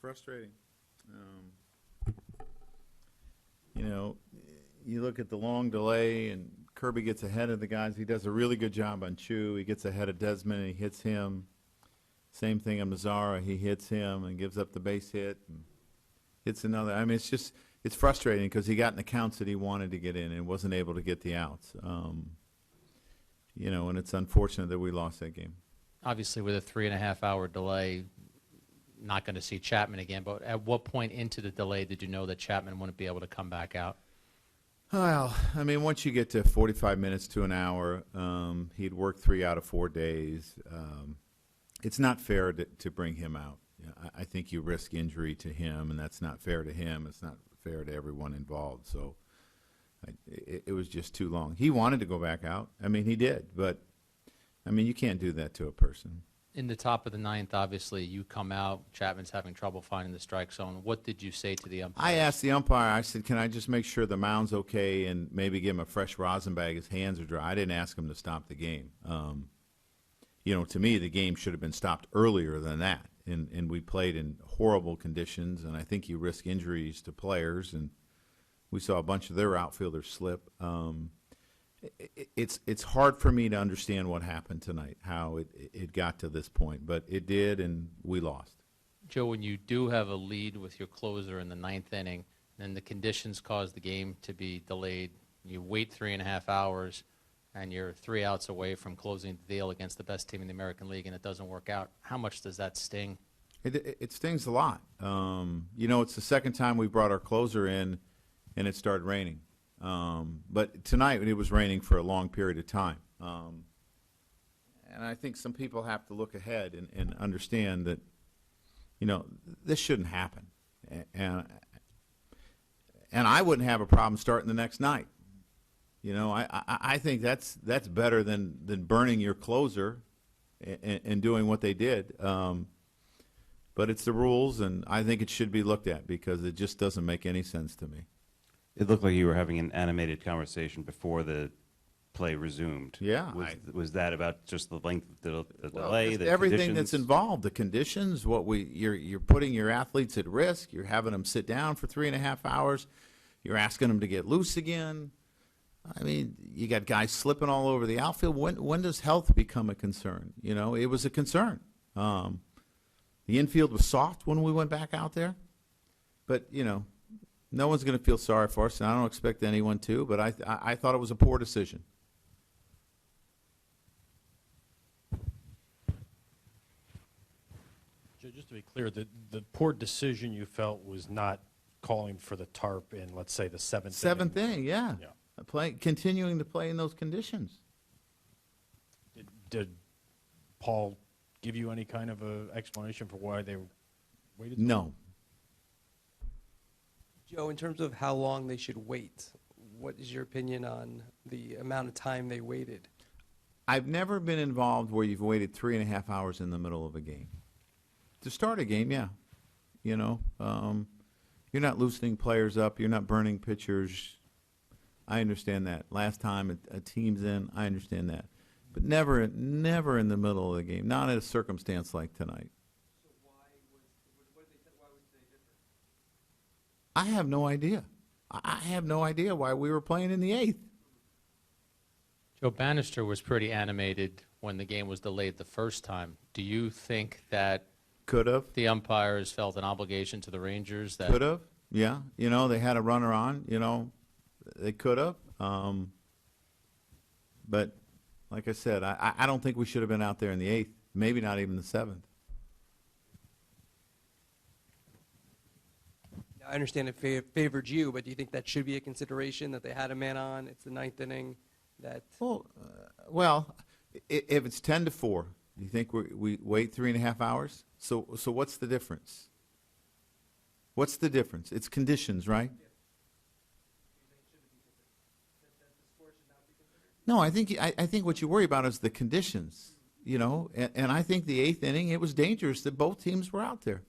frustrating. You know, you look at the long delay, and Kirby gets ahead of the guys. He does a really good job on Chu. He gets ahead of Desmond, and he hits him. Same thing on Mazzara. He hits him and gives up the base hit and hits another. I mean, it's frustrating because he got in the counts that he wanted to get in and wasn't able to get the outs. You know, and it's unfortunate that we lost that game. Obviously, with a 3.5-hour delay, not going to see Chapman again. But at what point into the delay did you know that Chapman wouldn't be able to come back out? Well, I mean, once you get to 45 minutes to an hour, he'd worked 3 out of 4 days. It's not fair to bring him out. I think you risk injury to him, and that's not fair to him. It's not fair to everyone involved. So it was just too long. He wanted to go back out. I mean, he did. But, I mean, you can't do that to a person. In the top of the ninth, obviously, you come out. Chapman's having trouble finding the strike zone. What did you say to the umpire? I asked the umpire, I said, can I just make sure the mound's okay and maybe give him a fresh rosin bag? His hands are dry. I didn't ask him to stop the game. You know, to me, the game should have been stopped earlier than that. And we played in horrible conditions, and I think you risk injuries to players. And we saw a bunch of their outfielders slip. It's hard for me to understand what happened tonight, how it got to this point. But it did, and we lost. Joe, when you do have a lead with your closer in the ninth inning, and the conditions cause the game to be delayed, you wait 3.5 hours, and you're 3 outs away from closing the deal against the best team in the American League, and it doesn't work out. How much does that sting? It stings a lot. You know, it's the second time we brought our closer in, and it started raining. But tonight it was raining for a long period of time. And I think some people have to look ahead and understand that, you know, this shouldn't happen. And I wouldn't have a problem starting the next night. You know, I think that's better than burning your closer and doing what they did. But it's the rules, and I think it should be looked at because it just doesn't make any sense to me. It looked like you were having an animated conversation before the play resumed. Yeah. Was that about just the length of the Well, delay, the everything conditions? that's involved, the conditions, you're putting your athletes at risk. You're having them sit down for 3.5 hours. You're asking them to get loose again. I mean, you got guys slipping all over the outfield. When does health become a concern? You know, it was a concern. The infield was soft when we went back out there. But, you know, no one's going to feel sorry for us, and I don't expect anyone to, but I thought it was a poor decision. Joe, just to be clear, the poor decision you felt was not calling for the tarp in, let's say, the seventh inning, yeah. Continuing to play in those conditions. Did Paul give you any kind of a explanation for why they waited? No. Joe, in terms of how long they should wait, what is your opinion on the amount of time they waited? I've never been involved where you've waited 3.5 hours in the middle of a game. To start a game, yeah. You know, you're not loosening players up. You're not burning pitchers. I understand that. Last time a team's in, I understand that. But never in the middle of the game, not in a circumstance like tonight. So why was today different? I have no idea. I have no idea why we were playing in the 8th. Joe, Bannister was pretty animated when the game was delayed the first time. Do you think that Could have. the umpires felt an obligation to the Rangers? That Could have. Yeah. You know, they had a runner on. You know, they could have. But like I said, I don't think we should have been out there in the 8th, maybe not even the 7th. I understand it favored you, but do you think that should be a consideration, that they had a man on, it's the 9th inning, that... Well, if it's 10-4, do you think we wait 3.5 hours? So what's the difference? What's the difference? It's conditions, right? No, I think what you worry about is the conditions, you know, and I think the 8th inning, it was dangerous that both teams were out there.